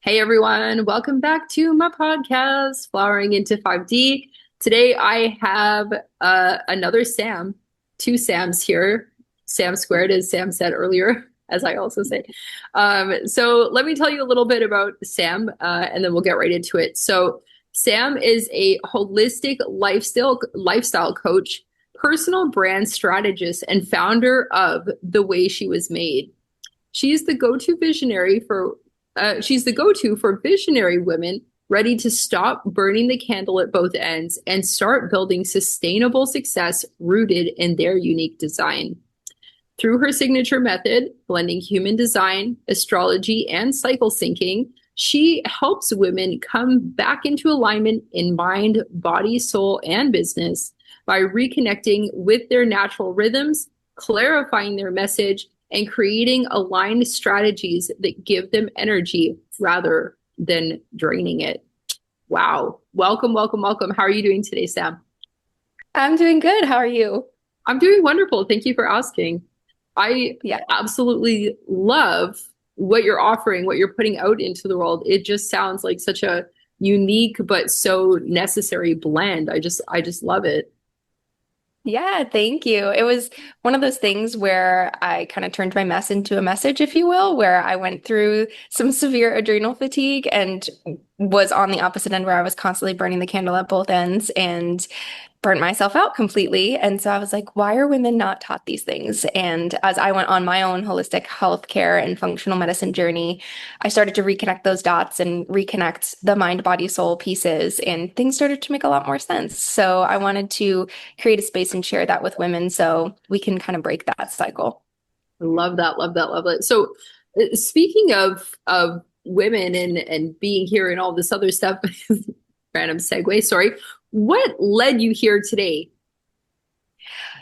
Hey everyone, welcome back to my podcast, Flowering into 5D. Today I have another Sam, two Sams here. Sam squared, as Sam said earlier, as I also say. So let me tell you a little bit about Sam, and then we'll get right into it. So Sam is a holistic lifestyle coach, personal brand strategist, and founder of The Way She Was Made. She's the go-to visionary for she's the go-to for visionary women ready to stop burning the candle at both ends and start building sustainable success rooted in their unique design. Through her signature method, blending human design, astrology, and cycle syncing, she helps women come back into alignment in mind, body, soul, and business by reconnecting with their natural rhythms, clarifying their message, and creating aligned strategies that give them energy rather than draining it. Wow. Welcome, welcome, welcome. How are you doing today, Sam? I'm doing good. How are you? I'm doing wonderful. Thank you for asking. I Yeah. absolutely love what you're offering, what you're putting out into the world. It just sounds like such a unique but so necessary blend. I just love it. Yeah, thank you. It was one of those things where I kind of turned my mess into a message, if you will, where I went through some severe adrenal fatigue and was on the opposite end where I was constantly burning the candle at both ends and burnt myself out completely. And so I was like, why are women not taught these things? And as I went on my own holistic healthcare and functional medicine journey, I started to reconnect those dots and reconnect the mind, body, soul pieces, and things started to make a lot more sense. So I wanted to create a space and share that with women so we can kind of break that cycle. Love that, love that, love it. So speaking of women and being here and all this other stuff, random segue, sorry. What led you here today?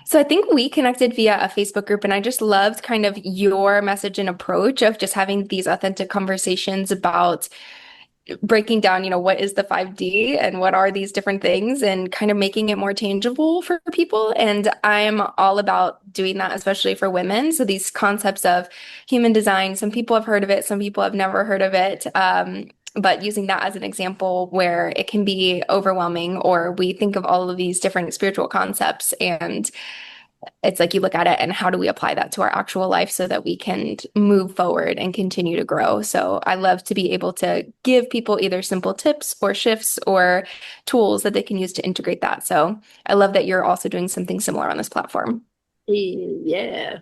So I think we connected via a Facebook group, and I just loved kind of your message and approach of just having these authentic conversations about breaking down, what is the 5D and what are these different things and kind of making it more tangible for people. And I'm all about doing that, especially for women. So these concepts of human design, some people have heard of it, some people have never heard of it. But using that as an example where it can be overwhelming, or we think of all of these different spiritual concepts and it's like you look at it and how do we apply that to our actual life so that we can move forward and continue to grow. So I love to be able to give people either simple tips or shifts or tools that they can use to integrate that. So I love that you're also doing something similar on this platform. Yeah.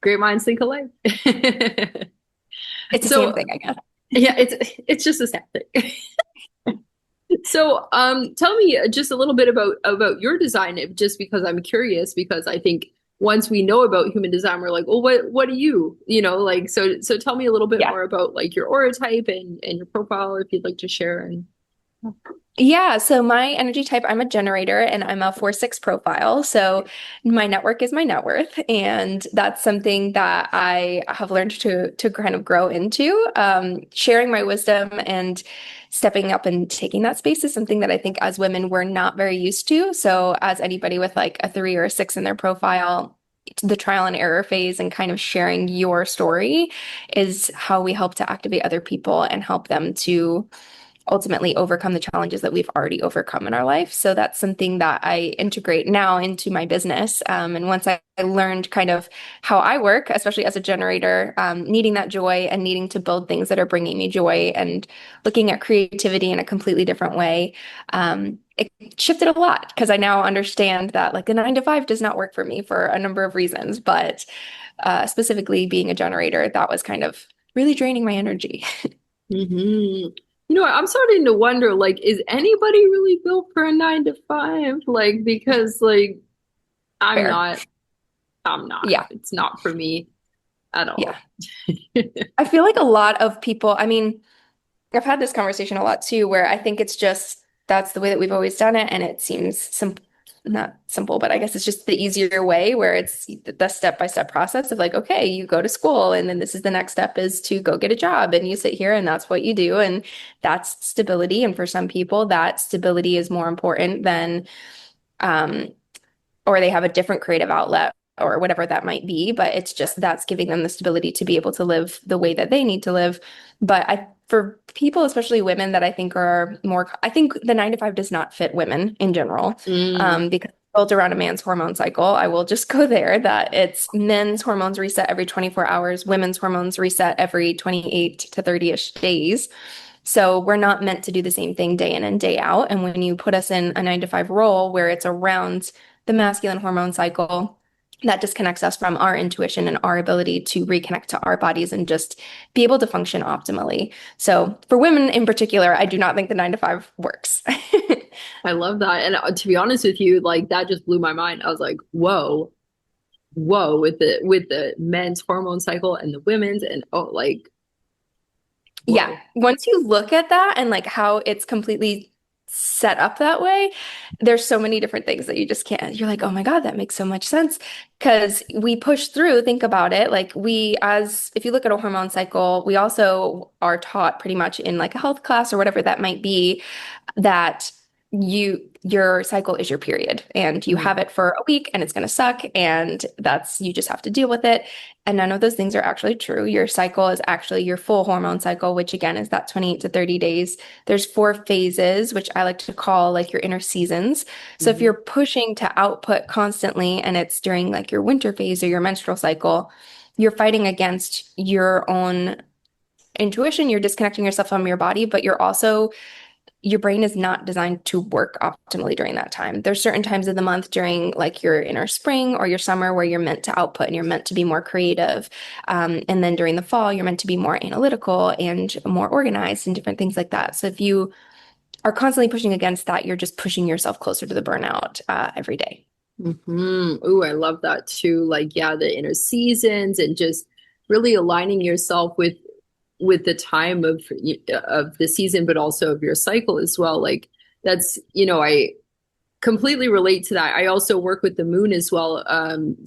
Great minds think alike. It's the same So thing, I guess. yeah, it's just a sad thing. So tell me just a little bit about your design, just because I'm curious, because I think once we know about human design, we're like, well, what do you, like so tell me a little bit Yeah. more about like your aura type and your profile if you'd like to share and Yeah, so my energy type, I'm a generator and I'm a 4/6 profile. So my network is my net worth. And that's something that I have learned to kind of grow into. Sharing my wisdom and stepping up and taking that space is something that I think as women we're not very used to. So as anybody with like a 3 or a 6 in their profile, the trial and error phase and kind of sharing your story is how we help to activate other people and help them to ultimately overcome the challenges that we've already overcome in our life. So that's something that I integrate now into my business. And once I learned kind of how I work, especially as a generator, needing that joy and needing to build things that are bringing me joy and looking at creativity in a completely different way, it shifted a lot because I now understand that like the 9 to 5 does not work for me for a number of reasons, but specifically being a generator, that was kind of really draining my energy. hmm. What, I'm starting to wonder, like, is anybody really built for a 9 to 5? Like, because like I'm Fair. not, I'm not. Yeah. It's not for me at Yeah. all. I feel like a lot of people, I mean, I've had this conversation a lot too, where I think it's just that's the way that we've always done it. And it seems simple, not simple, but I guess it's just the easier way where it's the step-by-step process of like, okay, you go to school and then this is the next step is to go get a job and you sit here and that's what you do. And that's stability. And for some people, that stability is more important than, um, or they have a different creative outlet or whatever that might be, but it's just that's giving them the stability to be able to live the way that they need to live. But for people, especially women that I think are more, I think the 9 to 5 does not fit women in general, Mm. because it's built around a man's hormone cycle. I will just go there that it's men's hormones reset every 24 hours, women's hormones reset every 28 to 30-ish days. So we're not meant to do the same thing day in and day out. And when you put us in a 9 to 5 role where it's around the masculine hormone cycle, that disconnects us from our intuition and our ability to reconnect to our bodies and just be able to function optimally. So for women in particular, I do not think the 9 to 5 works. I love that. And to be honest with you, like that just blew my mind. I was like, whoa, whoa, with the men's hormone cycle and the women's and oh like Yeah. whoa. Once you look at that and like how it's completely set up that way, there's so many different things that you just can't. You're like, oh my God, that makes so much sense. Because we push through, think about it. Like if you look at a hormone cycle, we also are taught pretty much in like a health class or whatever that might be, that your cycle is your period and you Mhm. have it for a week and it's going to suck and you just have to deal with it. And none of those things are actually true. Your cycle is actually your full hormone cycle, which again is that 28 to 30 days. There's 4 phases, which I like to call like your inner seasons. So if Mhm. you're pushing to output constantly and it's during like your winter phase or your menstrual cycle, you're fighting against your own intuition. You're disconnecting yourself from your body, but your brain is not designed to work optimally during that time. There's certain times of the month during like your inner spring or your summer where you're meant to output and you're meant to be more creative. And then during the fall, you're meant to be more analytical and more organized and different things like that. So if you are constantly pushing against that, you're just pushing yourself closer to the burnout every day. Ooh, I love that too. Like, yeah, the inner seasons and just really aligning yourself with the time of the season, but also of your cycle as well. Like that's, I completely relate to that. I also work with the moon as well.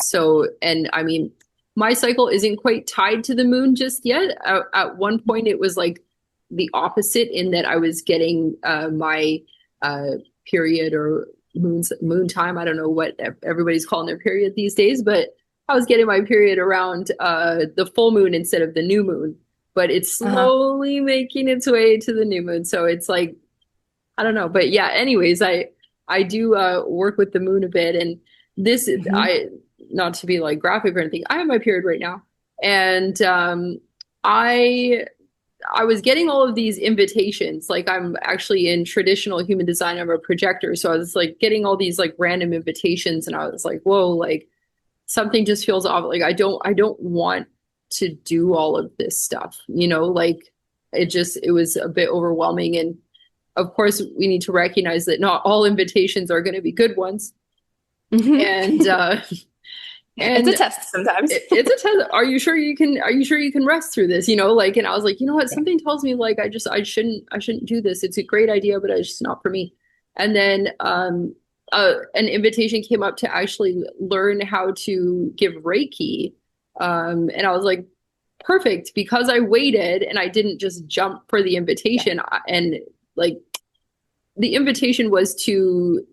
So, and I mean, my cycle isn't quite tied to the moon just yet. At one point, it was like the opposite in that I was getting my uh, period or moon time. I don't know what everybody's calling their period these days, but I was getting my period around the full moon instead of the new moon. But it's Uh-huh. slowly making its way to the new moon. So it's like I don't know, but yeah. Anyways, I do work with the moon a bit, and this Mhm. I not to be like graphic or anything. I have my period right now, and I I was getting all of these invitations. Like I'm actually in traditional human design. I'm a projector, so I was like getting all these like random invitations, and I was like, whoa, like something just feels off. Like I don't want to do all of this stuff. Like it was a bit overwhelming and of course, we need to recognize that not all invitations are going to be good ones. Mhm. And It's a and test sometimes. it's a test. Are you sure you can rest through this? Like, and I was like, you know what? Something tells me like I shouldn't do this. It's a great idea, but it's just not for me. And then an invitation came up to actually learn how to give Reiki. And I was like, perfect, because I waited and I didn't just jump for the Yeah. invitation and like the invitation was to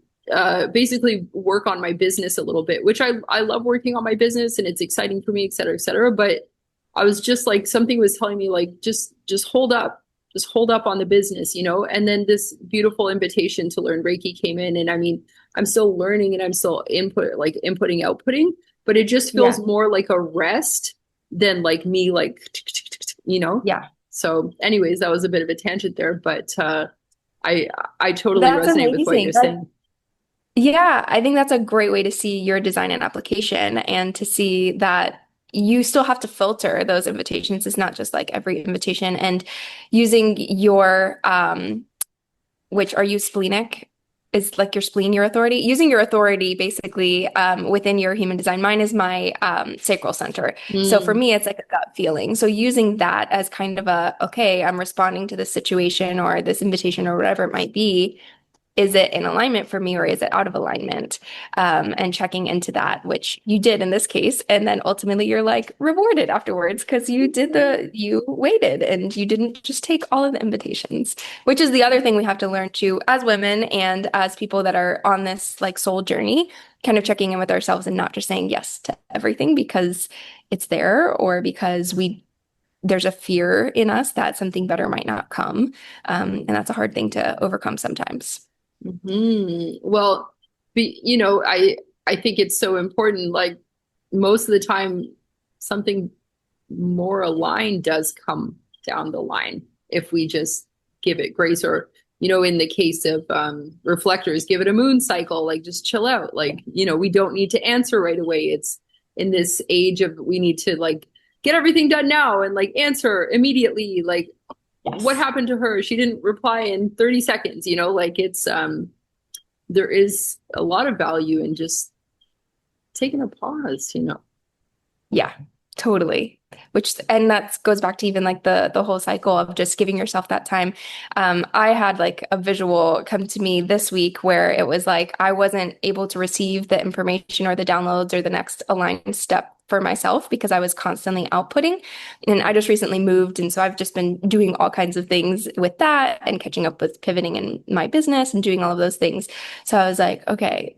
basically work on my business a little bit, which I love working on my business and it's exciting for me, et cetera, et cetera. But I was just like something was telling me like just hold up on the business, And then this beautiful invitation to learn Reiki came in, and I mean I'm still learning and I'm still inputting, outputting, but it just feels Yeah. more like a rest than like me you know. Yeah. So, anyways, that was a bit of a tangent there, but I I totally That's resonate with what you're amazing. saying. Yeah, I think that's a great way to see your design and application and to see that you still have to filter those invitations. It's not just like every invitation and using which are you splenic? Is like your spleen your authority? Using your authority basically within your human design. Mine is my sacral center. So for Mm, me, it's like a gut feeling. So using that as kind of okay, I'm responding to this situation or this invitation or whatever it might be is it in alignment for me or is it out of alignment? And checking into that, which you did in this case. And then ultimately you're like rewarded afterwards because you waited and you didn't just take all of the invitations, which is the other thing we have to learn too as women and as people that are on this like soul journey, kind of checking in with ourselves and not just saying yes to everything because it's there or because there's a fear in us that something better might not come. And that's a hard thing to overcome sometimes. Well, I think it's so important. Like most of the time, something more aligned does come down the line if we just give it grace, or in the case of reflectors, give it a moon cycle, like just chill out. Like, we don't need to answer right away. It's in this age of we need to like get everything done now and like answer immediately. Like, what Yes. happened to her? She didn't reply in 30 seconds, like it's there is a lot of value in just taking a pause. Yeah, totally. And that goes back to even like the whole cycle of just giving yourself that time. I had like a visual come to me this week where it was like I wasn't able to receive the information or the downloads or the next aligned step for myself because I was constantly outputting. And I just recently moved, and so I've just been doing all kinds of things with that and catching up with pivoting in my business and doing all of those things. So I was like, okay,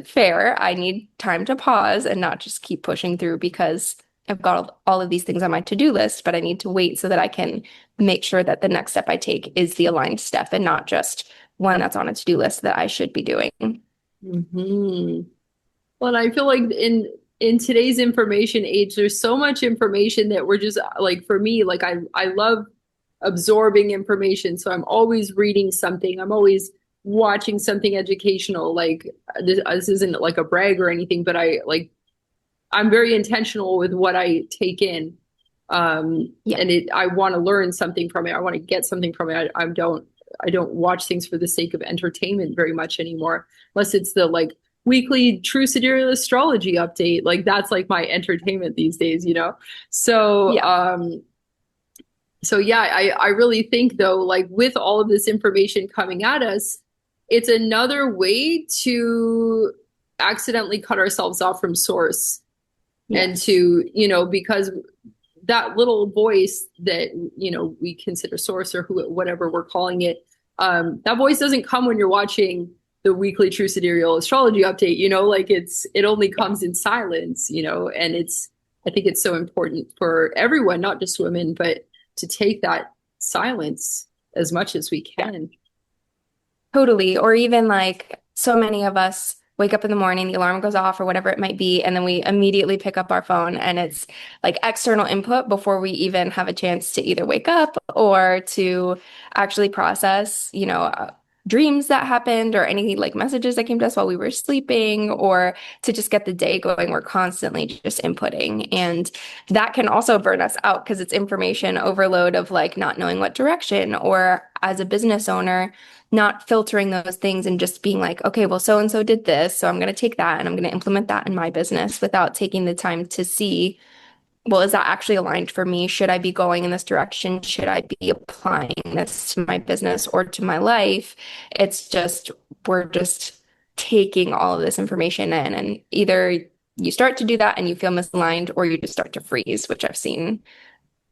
fair. I need time to pause and not just keep pushing through because I've got all of these things on my to-do list, but I need to wait so that I can make sure that the next step I take is the aligned step and not just one that's on a to-do list that I should be doing. Hmm. Well, and I feel like in today's information age, there's so much information that we're just like, for me, like I love absorbing information. So I'm always reading something. I'm always watching something educational. Like this isn't like a brag or anything, but I'm very intentional with what I take in. Yeah. And I want to learn something from it. I want to get something from it. I don't watch things for the sake of entertainment very much anymore, unless it's the like weekly true sidereal astrology update. Like that's like my entertainment these days. So, Yeah. so yeah, I really think though, like with all of this information coming at us, it's another way to accidentally cut ourselves off from source and Yes. because that little voice that we consider source or whatever we're calling it, that voice doesn't come when you're watching the weekly true sidereal astrology update. Like it only Yeah. comes in silence. And I think it's so important for everyone, not just women, but to take that silence as much as we Yeah. can. Totally. Or even like so many of us wake up in the morning, the alarm goes off or whatever it might be, and then we immediately pick up our phone and it's like external input before we even have a chance to either wake up or to actually process, dreams that happened or any like messages that came to us while we were sleeping or to just get the day going. We're constantly just inputting. And that can also burn us out because it's information overload of like not knowing what direction or as a business owner not filtering those things and just being like, okay, well, so and so did this, so I'm going to take that and I'm going to implement that in my business without taking the time to see, well, is that actually aligned for me? Should I be going in this direction? Should I be applying this to my business or to my life? It's just, we're just taking all of this information in, and either you start to do that and you feel misaligned, or you just start to freeze, which I've seen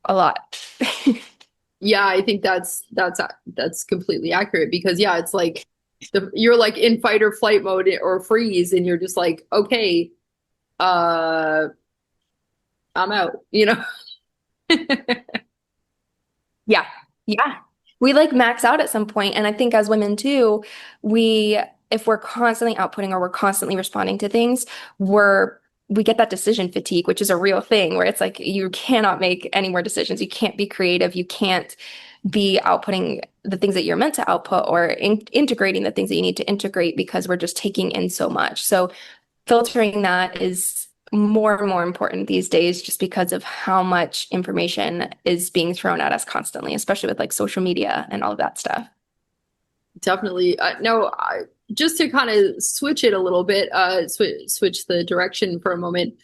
a lot. Yeah, I think that's completely accurate because yeah, it's like you're like in fight or flight mode or freeze, and you're just like, okay, uh, I'm out. Yeah. Yeah. We like max out at some point. And I think as women too, if we're constantly outputting or we're constantly responding to things, we get that decision fatigue, which is a real thing where it's like you cannot make any more decisions. You can't be creative. You can't be outputting the things that you're meant to output or integrating the things that you need to integrate because we're just taking in so much. So filtering that is more and more important these days just because of how much information is being thrown at us constantly, especially with like social media and all of that stuff. Definitely. No, just to kind of switch it a little bit, switch the direction for a moment.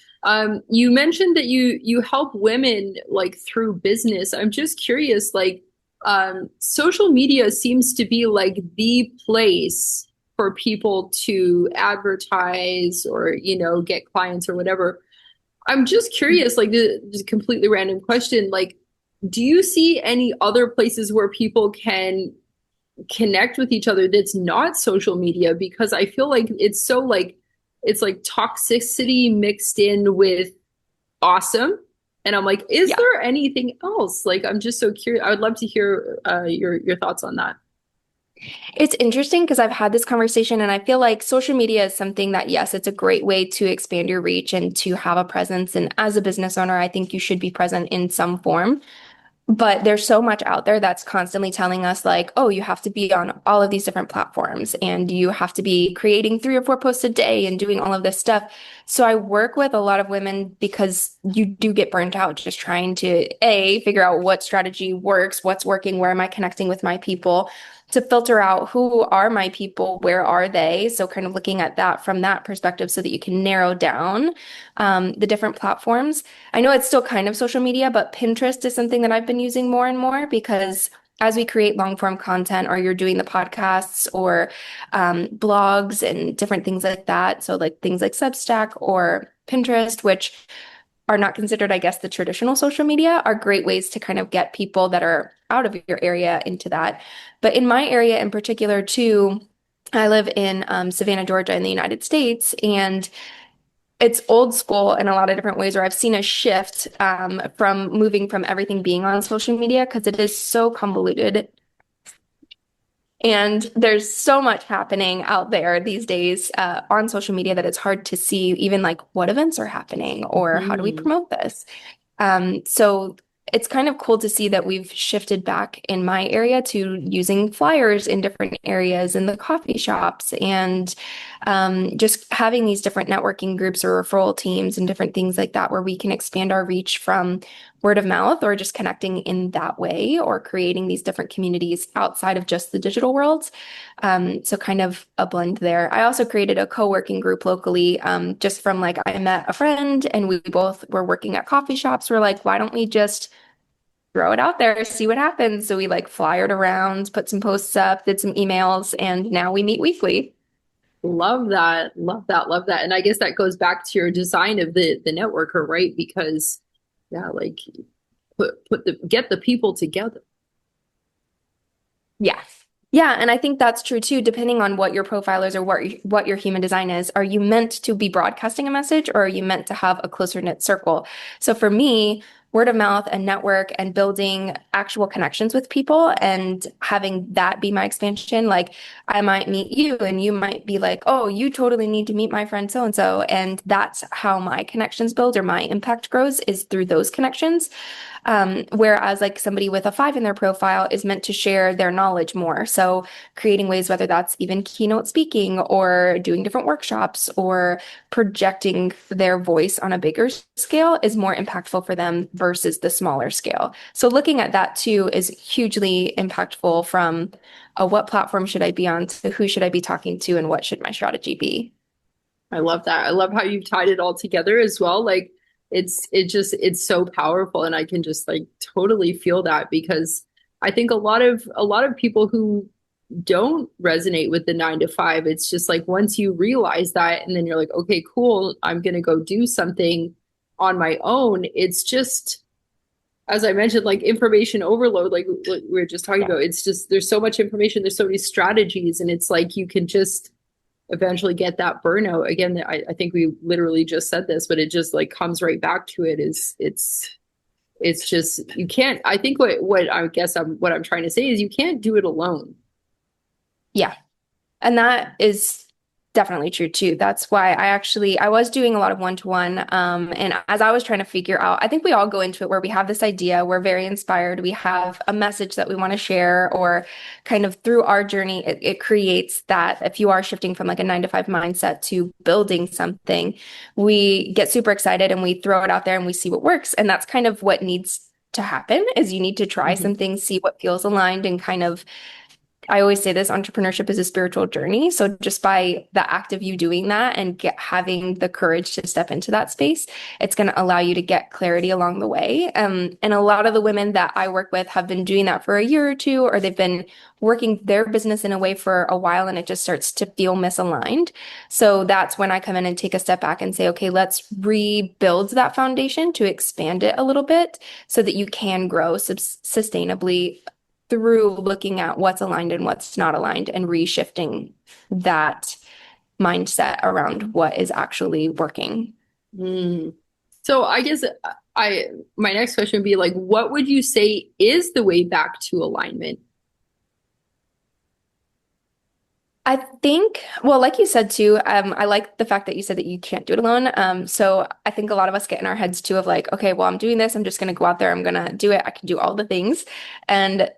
You mentioned that you help women like through business. I'm just curious, like, social media seems to be like the place for people to advertise or, get clients or whatever. I'm just curious, like, just a completely random question. Like, do you see any other places where people can connect with each other that's not social media? Because I feel like it's so like, it's like toxicity mixed in with awesome. And I'm like, is Yeah. there anything else? Like, I'm just so curious. I would love to hear your thoughts on that. It's interesting because I've had this conversation and I feel like social media is something that, yes, it's a great way to expand your reach and to have a presence. And as a business owner, I think you should be present in some form. But there's so much out there that's constantly telling us, like, oh, you have to be on all of these different platforms and you have to be creating 3 or 4 posts a day and doing all of this stuff. So I work with a lot of women because you do get burnt out just trying to, A, figure out what strategy works, what's working, where am I connecting with my people, to filter out who are my people, where are they? So kind of looking at that from that perspective so that you can narrow down the different platforms. I know it's still kind of social media, but Pinterest is something that I've been using more and more because as we create long form content or you're doing the podcasts or blogs and different things like that. So like things like Substack or Pinterest, which are not considered, I guess, the traditional social media, are great ways to kind of get people that are out of your area into that. But in my area in particular, too, I live in Savannah, Georgia, in the United States, and it's old school in a lot of different ways, where I've seen a shift from moving from everything being on social media because it is so convoluted. And there's so much happening out there these days on social media that it's hard to see even like what events are happening or how do we Hmm. promote this. So it's kind of cool to see that we've shifted back in my area to using flyers in different areas in the coffee shops and just having these different networking groups or referral teams and different things like that where we can expand our reach from word of mouth or just connecting in that way or creating these different communities outside of just the digital worlds. So kind of a blend there. I also created a co-working group locally, just from like I met a friend and we both were working at coffee shops. We're like, why don't we just throw it out there, see what happens? So we like flyered around, put some posts up, did some emails, and now we meet weekly. Love that. Love that. Love that. And I guess that goes back to your design of the networker, right? Because yeah, like put the get the people together. Yes. Yeah, and I think that's true too, depending on what your profile is or what your human design is. Are you meant to be broadcasting a message or are you meant to have a closer knit circle? So for me, word of mouth and network and building actual connections with people and having that be my expansion, like I might meet you and you might be like, oh, you totally need to meet my friend so and so. And that's how my connections build or my impact grows is through those connections. Whereas like somebody with a 5 in their profile is meant to share their knowledge more. So creating ways, whether that's even keynote speaking or doing different workshops or projecting their voice on a bigger scale is more impactful for them versus the smaller scale. So looking at that too is hugely impactful from what platform should I be on to who should I be talking to and what should my strategy be? I love that. I love how you've tied it all together as well. Like it's so powerful and I can just like totally feel that because I think a lot of people who don't resonate with the 9 to 5, it's just like once you realize that and then you're like, okay, cool, I'm gonna go do something on my own. It's just as I mentioned, like information overload, like we were just talking Yeah. about, it's just there's so much information, there's so many strategies, and it's like you can just eventually get that burnout again. I think we literally just said this, but it just like comes right back to it is it's just you can't. I think what I guess what I'm trying to say is you can't do it alone. Yeah. And that is definitely true too. That's why I was doing a lot of one-to-one. And as I was trying to figure out, I think we all go into it where we have this idea, we're very inspired, we have a message that we want to share, or kind of through our journey, it creates that if you are shifting from like a 9 to 5 mindset to building something, we get super excited and we throw it out there and we see what works. And that's kind of what needs to happen is you need to try Mhm. some things, see what feels aligned and kind of I always say this, entrepreneurship is a spiritual journey. So just by the act of you doing that and having the courage to step into that space, it's going to allow you to get clarity along the way. And a lot of the women that I work with have been doing that for a year or two, or they've been working their business in a way for a while and it just starts to feel misaligned. So that's when I come in and take a step back and say, okay, let's rebuild that foundation to expand it a little bit so that you can grow sustainably through looking at what's aligned and what's not aligned and reshifting that mindset around what is actually working. Mm. So I guess I my next question would be like, what would you say is the way back to alignment? I think, well, like you said too, I like the fact that you said that you can't do it alone. So I think a lot of us get in our heads too of like, okay, well, I'm doing this. I'm just going to go out there. I'm going to do it. I can do all the things. And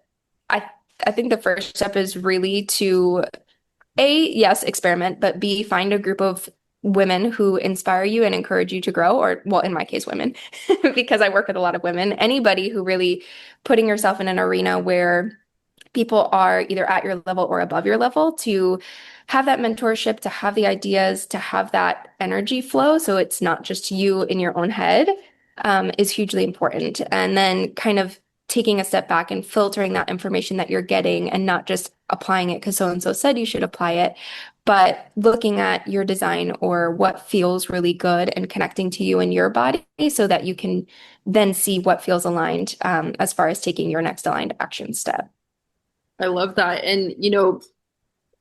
I, I think the first step is really to A, yes, experiment, but B, find a group of women who inspire you and encourage you to grow, or well, in my case, women, because I work with a lot of women. Anybody who really putting yourself in an arena where people are either at your level or above your level to have that mentorship, to have the ideas, to have that energy flow. So it's not just you in your own head, is hugely important. And then kind of taking a step back and filtering that information that you're getting and not just applying it because so and so said you should apply it, but looking at your design or what feels really good and connecting to you and your body so that you can then see what feels aligned as far as taking your next aligned action step. I love that. And,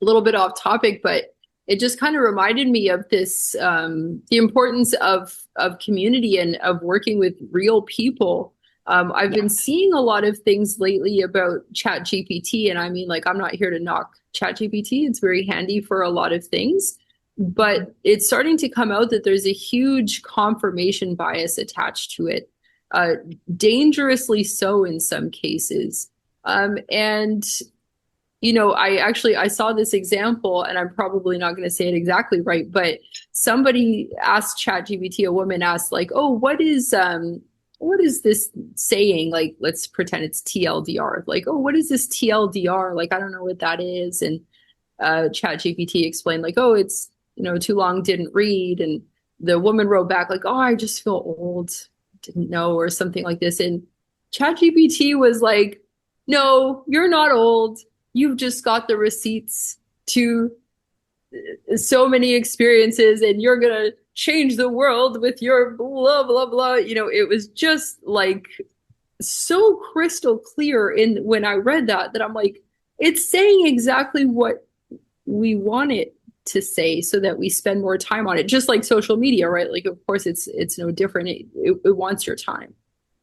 a little bit off topic, but it just kind of reminded me of this, the importance of community and of working with real people. I've been Yeah. seeing a lot of things lately about Chat GPT, and I mean, like, I'm not here to knock Chat GPT. It's very handy for a lot of things, but it's starting to come out that there's a huge confirmation bias attached to it, uh, dangerously so in some cases. And I saw this example, and I'm probably not going to say it exactly right, but somebody asked ChatGPT, a woman asked, like, "Oh, what is this saying? Like, let's pretend it's TLDR. Like, oh, what is this TLDR? Like, I don't know what that is." And ChatGPT explained, like, "Oh, it's too long, didn't read." And the woman wrote back, like, "Oh, I just feel old, didn't know," or something like this. And ChatGPT was like, "No, you're not old. You've just got the receipts to so many experiences, and you're gonna change the world with your blah blah blah." It was just like so crystal clear in when I read that I'm like, it's saying exactly what we want it to say so that we spend more time on it, just like social media, right? Like, of course, it's no different. It wants your time.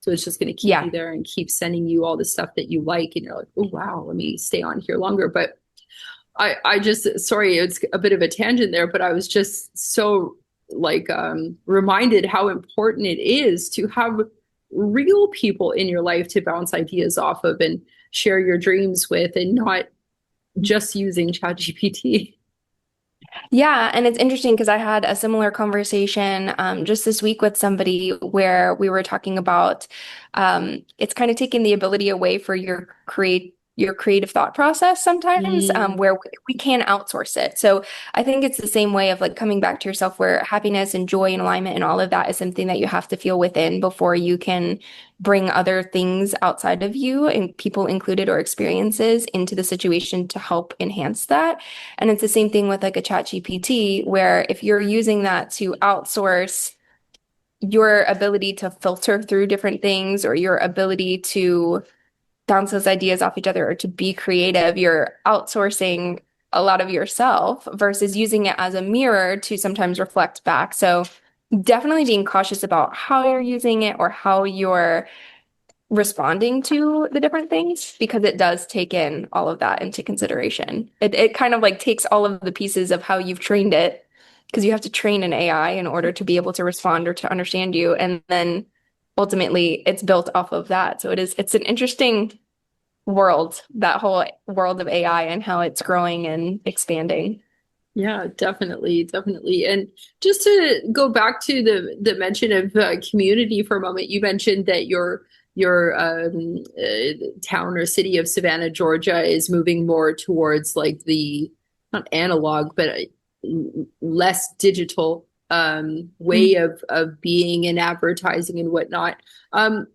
So it's just going to keep you Yeah. there and keep sending you all the stuff that you like. And you're like, oh, wow, let me stay on here longer. But I just, sorry, it's a bit of a tangent there, but I was just so like reminded how important it is to have real people in your life to bounce ideas off of and share your dreams with, and not just using ChatGPT. Yeah, and it's interesting because I had a similar conversation just this week with somebody where we were talking about it's kind of taking the ability away for your creative thought process sometimes Mm, where we can outsource it. So I think it's the same way of like coming back to yourself where happiness and joy and alignment and all of that is something that you have to feel within before you can bring other things outside of you and people included or experiences into the situation to help enhance that. And it's the same thing with like a chat GPT, where if you're using that to outsource your ability to filter through different things or your ability to bounce those ideas off each other or to be creative, you're outsourcing a lot of yourself versus using it as a mirror to sometimes reflect back. So definitely being cautious about how you're using it or how you're responding to the different things because it does take in all of that into consideration. It kind of like takes all of the pieces of how you've trained it because you have to train an AI in order to be able to respond or to understand you. And then ultimately it's built off of that. So it's an interesting world, that whole world of AI and how it's growing and expanding. yeah, definitely, definitely. And just to go back to the mention of community for a moment, you mentioned that your town or city of Savannah, Georgia, is moving more towards like the not analog, but less digital way of being and advertising and whatnot. Um,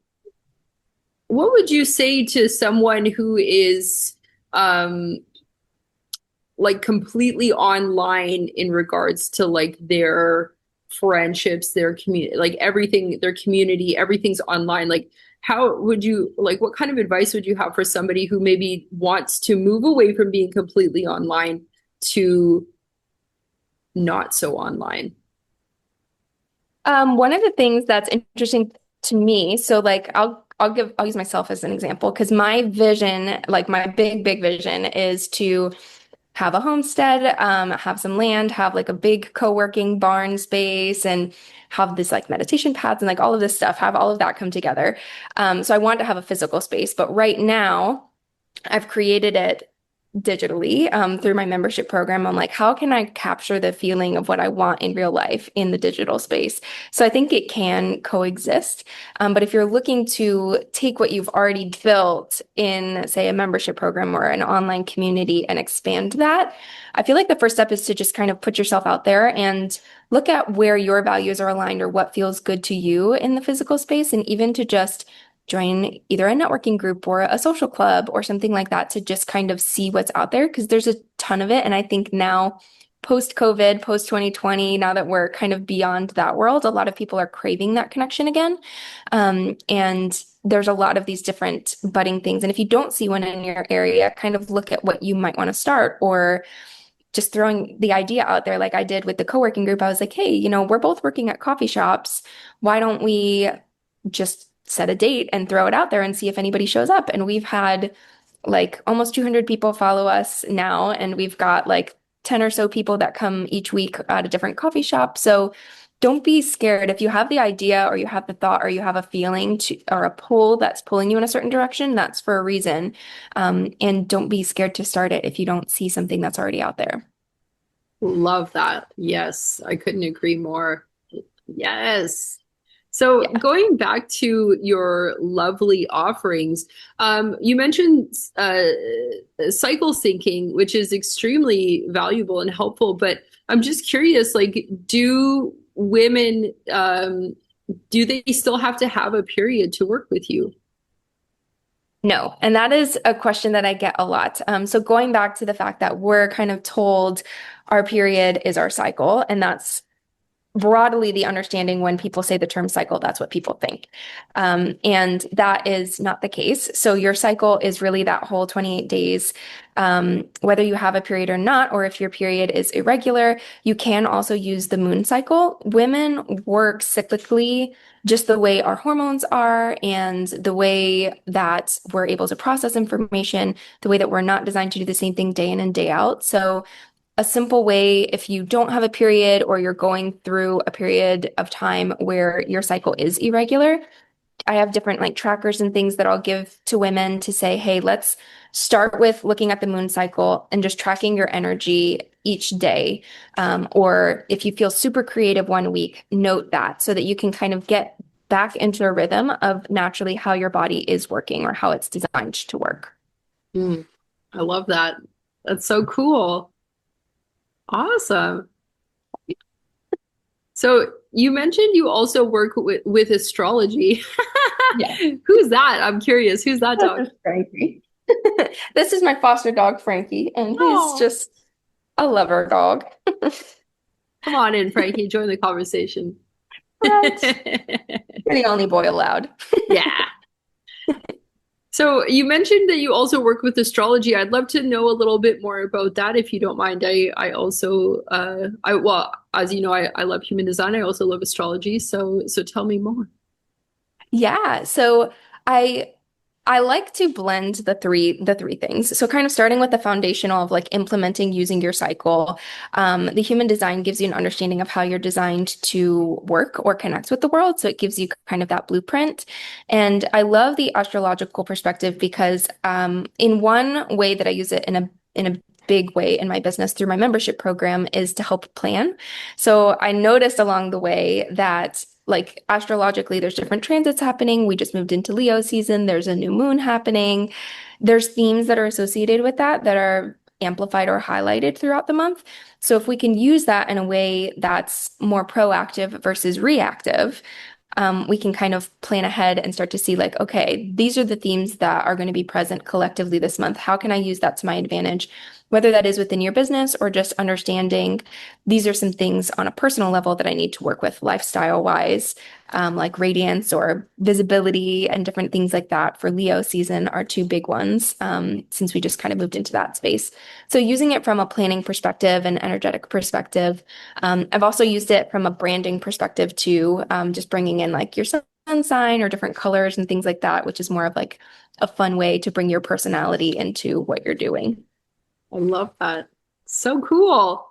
what would you say to someone who is um, like completely online in regards to like their friendships, their community, like everything, their community, everything's online. Like, how would you like, what kind of advice would you have for somebody who maybe wants to move away from being completely online to not so online? One of the things that's interesting to me, so like I'll use myself as an example because my vision, like my big vision is to have a homestead, have some land, have like a big co-working barn space and have this like meditation paths and like all of this stuff, have all of that come together. So I want to have a physical space, but right now I've created it digitally through my membership program. I'm like, how can I capture the feeling of what I want in real life in the digital space? So I think it can coexist. But if you're looking to take what you've already built in, say, a membership program or an online community and expand that, I feel like the first step is to just kind of put yourself out there and look at where your values are aligned or what feels good to you in the physical space, and even to just join either a networking group or a social club or something like that to just kind of see what's out there because there's a ton of it. And I think now, post COVID, post 2020, now that we're kind of beyond that world, a lot of people are craving that connection again. And there's a lot of these different budding things. And if you don't see one in your area, kind of look at what you might want to start, or just throwing the idea out there like I did with the co-working group. I was like, hey, we're both working at coffee shops. Why don't we just set a date and throw it out there and see if anybody shows up? And we've had like almost 200 people follow us now, and we've got like 10 or so people that come each week at a different coffee shop. So don't be scared if you have the idea or you have the thought or you have a feeling to, or a pull that's pulling you in a certain direction, that's for a reason. And don't be scared to start it if you don't see something that's already out there. Love that. Yes, I couldn't agree more. Yes. So Yeah. going back to your lovely offerings, you mentioned cycle syncing, which is extremely valuable and helpful. But I'm just curious, like, do women do they still have to have a period to work with you? No, and that is a question that I get a lot. So going back to the fact that we're kind of told our period is our cycle, and that's broadly the understanding when people say the term cycle, that's what people think. And that is not the case. So your cycle is really that whole 28 days. Whether you have a period or not, or if your period is irregular, you can also use the moon cycle. Women work cyclically just the way our hormones are and the way that we're able to process information, the way that we're not designed to do the same thing day in and day out. So a simple way, if you don't have a period or you're going through a period of time where your cycle is irregular, I have different like trackers and things that I'll give to women to say, hey, let's start with looking at the moon cycle and just tracking your energy each day. Or if you feel super creative one week, note that so that you can kind of get back into a rhythm of naturally how your body is working or how it's designed to work. Mm, I love that. That's so cool. Awesome. So you mentioned you also work with astrology. Yeah. Who's that? I'm curious. Who's that This dog? is Frankie. This is my foster dog, Frankie, and he's Oh, just a lover dog. come on in, Frankie. Join the conversation. What? You're the only boy allowed. Yeah. So you mentioned that you also work with astrology. I'd love to know a little bit more about that if you don't mind. I also I well, as you know, I love human design. I also love astrology. So tell me more. Yeah, so I I like to blend the three things. So kind of starting with the foundational of like implementing using your cycle. The human design gives you an understanding of how you're designed to work or connect with the world. So it gives you kind of that blueprint. And I love the astrological perspective because in one way that I use it in a big way in my business through my membership program is to help plan. So I noticed along the way that like astrologically, there's different transits happening. We just moved into Leo season. There's a new moon happening. There's themes that are associated with that that are amplified or highlighted throughout the month. So if we can use that in a way that's more proactive versus reactive, we can kind of plan ahead and start to see like, okay, these are the themes that are going to be present collectively this month. How can I use that to my advantage? Whether that is within your business or just understanding these are some things on a personal level that I need to work with lifestyle wise, like radiance or visibility and different things like that for Leo season are two big ones, since we just kind of moved into that space. So using it from a planning perspective and energetic perspective. I've also used it from a branding perspective too, just bringing in like your sun sign or different colors and things like that, which is more of like a fun way to bring your personality into what you're doing. I love that. So cool.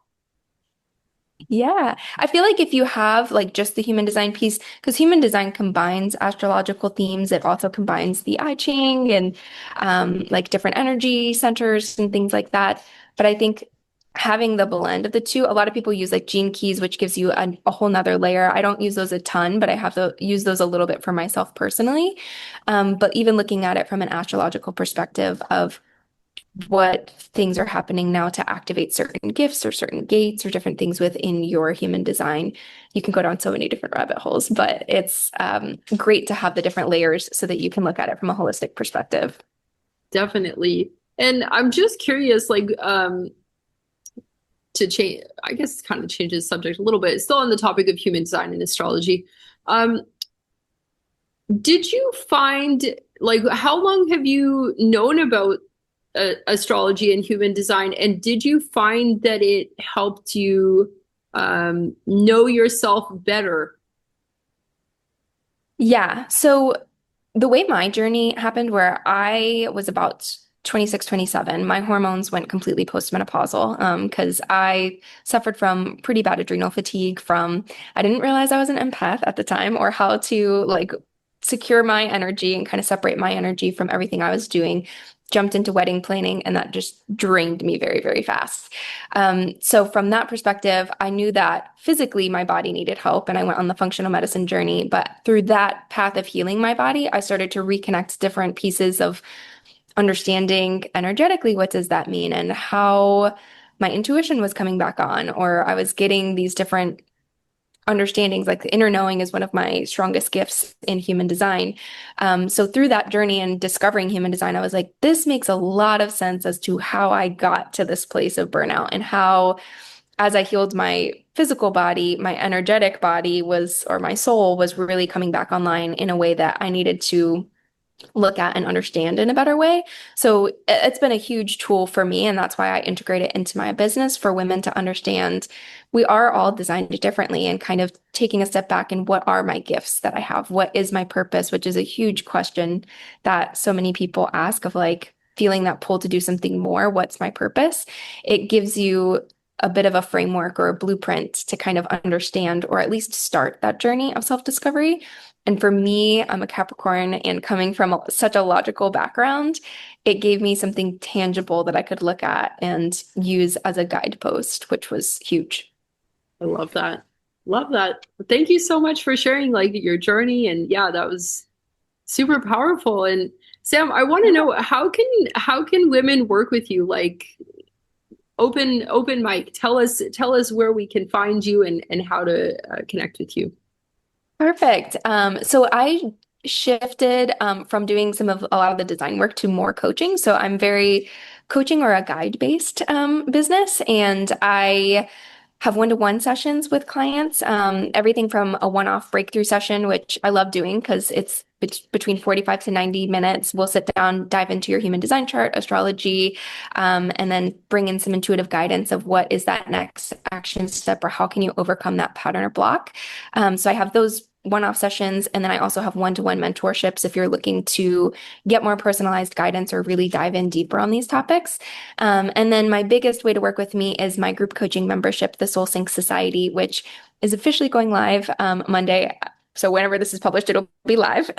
Yeah. I feel like if you have like just the human design piece, because human design combines astrological themes, it also combines the I Ching and like different energy centers and things like that. But I think having the blend of the two, a lot of people use like gene keys, which gives you a whole nother layer. I don't use those a ton, but I have to use those a little bit for myself personally. But even looking at it from an astrological perspective of what things are happening now to activate certain gifts or certain gates or different things within your human design. You can go down so many different rabbit holes, but it's great to have the different layers so that you can look at it from a holistic perspective. Definitely. And I'm just curious, like, to change, I guess kind of changes subject a little bit. Still on the topic of human design and astrology. Um, did you find, like, how long have you known about astrology and human design? And did you find that it helped you know yourself better? Yeah. So the way my journey happened, where I was about 26, 27, my hormones went completely postmenopausal because I suffered from pretty bad adrenal fatigue from, I didn't realize I was an empath at the time or how to like secure my energy and kind of separate my energy from everything I was doing. Jumped into wedding planning and that just drained me very, very fast. So from that perspective, I knew that physically my body needed help and I went on the functional medicine journey. But through that path of healing my body, I started to reconnect different pieces of understanding energetically what does that mean and how my intuition was coming back on, or I was getting these different understandings. Like the inner knowing is one of my strongest gifts in human design. So through that journey and discovering human design, I was like, this makes a lot of sense as to how I got to this place of burnout and how, as I healed my physical body, my energetic body was, or my soul was really coming back online in a way that I needed to look at and understand in a better way. So it's been a huge tool for me, and that's why I integrate it into my business for women to understand we are all designed differently and kind of taking a step back and what are my gifts that I have? What is my purpose? Which is a huge question that so many people ask of like feeling that pull to do something more. What's my purpose? It gives you a bit of a framework or a blueprint to kind of understand or at least start that journey of self-discovery. And for me, I'm a Capricorn and coming from such a logical background, it gave me something tangible that I could look at and use as a guidepost, which was huge. I love that. Love that. Thank you so much for sharing like your journey. And yeah, that was super powerful. And Sam, I want to know how can women work with you? Like open mic. Tell us where we can find you and how to connect with you. Perfect. So I shifted from doing a lot of the design work to more coaching. So I'm very coaching or a guide based business, and I have one-to-one sessions with clients. Everything from a one-off breakthrough session, which I love doing because it's between 45 to 90 minutes. We'll sit down, dive into your human design chart, astrology, and then bring in some intuitive guidance of what is that next action step or how can you overcome that pattern or block. So I have those one-off sessions, and then I also have one-to-one mentorships if you're looking to get more personalized guidance or really dive in deeper on these topics. And then my biggest way to work with me is my group coaching membership, the Soul Sync Society, which is officially going live Monday. So whenever this is published, it'll be live.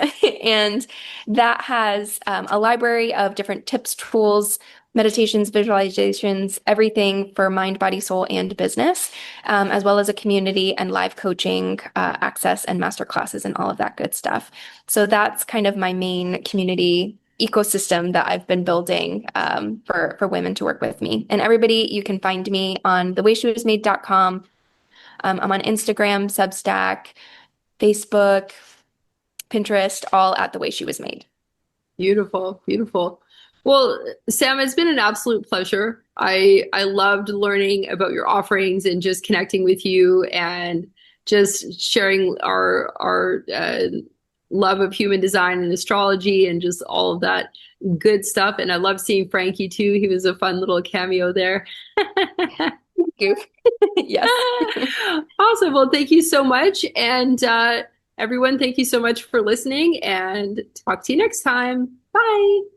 And that has a library of different tips, tools, meditations, visualizations, everything for mind, body, soul, and business, as well as a community and live coaching access and master classes and all of that good stuff. So that's kind of my main community ecosystem that I've been building for women to work with me. And everybody, you can find me on thewaysshewasmade.com. I'm on Instagram, Substack, Facebook, Pinterest, all at The Way She Was Made. Beautiful, beautiful. Well, Sam, it's been an absolute pleasure. I loved learning about your offerings and just connecting with you and just sharing our love of human design and astrology and just all of that good stuff. And I love seeing Frankie too. He was a fun little cameo there. Thank you. Yes. Awesome. Well, thank you so much. And everyone, thank you so much for listening and talk to you next time. Bye.